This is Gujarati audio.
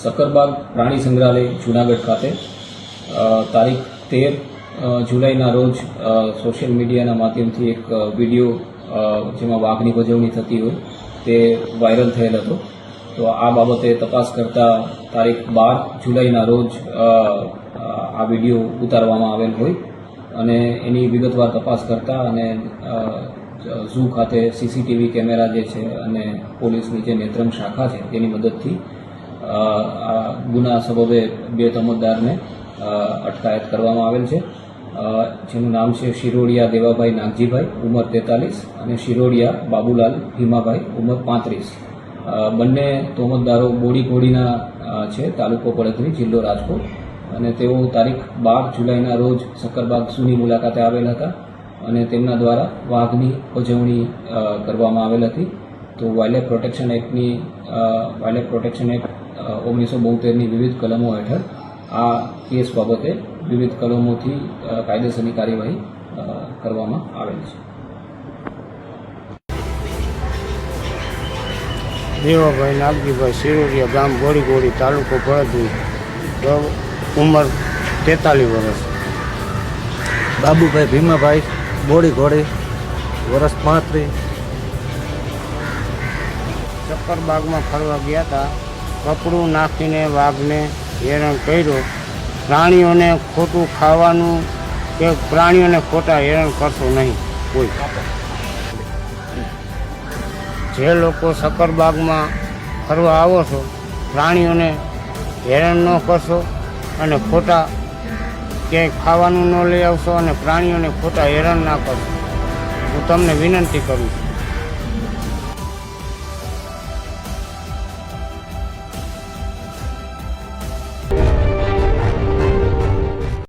સક્કરબાગ પ્રાણી સંગ્રહાલય જૂનાગઢ ખાતે તારીખ 13 જુલાઈના રોજ સોશિયલ મીડિયાના માધ્યમથી એક વિડીયો જેમાં વાઘની ભજવણી થતી હોય તે વાયરલ થયેલ હતો. તો આ બાબતે તપાસ કરતા તારીખ 12 જુલાઈના રોજ આ વિડીયો ઉતારવામાં આવેલ હોય અને એની વિગતવાર તપાસ કરતા અને ઝૂ ખાતે સીસીટીવી કેમેરા જે છે અને પોલીસની જે નેત્રંગ શાખા છે તેની મદદથી ગુના સબબે 2 તમતદારને અટકાયત કરવામાં આવેલ છે, જેનું નામ છે શિરોડિયા દેવાભાઈ નાગજીભાઈ ઉંમર 43 અને શિરોડિયા બાબુલાલ ભીમાભાઈ ઉંમર 35. બંને તોમતદારો બોડીઘોડીના છે, તાલુકો પડધરી, જિલ્લો રાજકોટ, અને તેઓ તારીખ 12 જુલાઈના રોજ સક્કરબાગ ઝૂની મુલાકાતે આવેલ હતા અને તેમના દ્વારા વાઘની ભજવણી કરવામાં આવેલ હતી. તો વાઇલ્ડલાઇફ પ્રોટેક્શન એક્ટ 1972ની વિવિધ કલમો હેઠળ આ કેસ બાબતે વિવિધ કલમોથી કાયદેસરની કાર્યવાહી કરવામાં આવેલ છે. દેવાભાઈ નાગજીભાઈ શિરોડિયા, ગામ બોડીઘોડી, તાલુકો પડધરી, ઉંમર 43 વર્ષ. બાબુભાઈ ભીમાભાઈ બોડીઘોડી, વર્ષ 35. સક્કરબાગમાં ફરવા ગયા હતા, કપડું નાખીને વાઘને હેરાન કર્યો. પ્રાણીઓને ખોટું ખાવાનું કે પ્રાણીઓને ખોટા હેરાન કરશો નહીં કોઈ. જે લોકો સક્કરબાગમાં ફરવા આવો છો, પ્રાણીઓને હેરાન ન કરશો અને ખોટા ક્યાંય ખાવાનું ન લઈ આવશો અને પ્રાણીઓને ખોટા હેરાન ના કરશો. હું તમને વિનંતી કરું છું.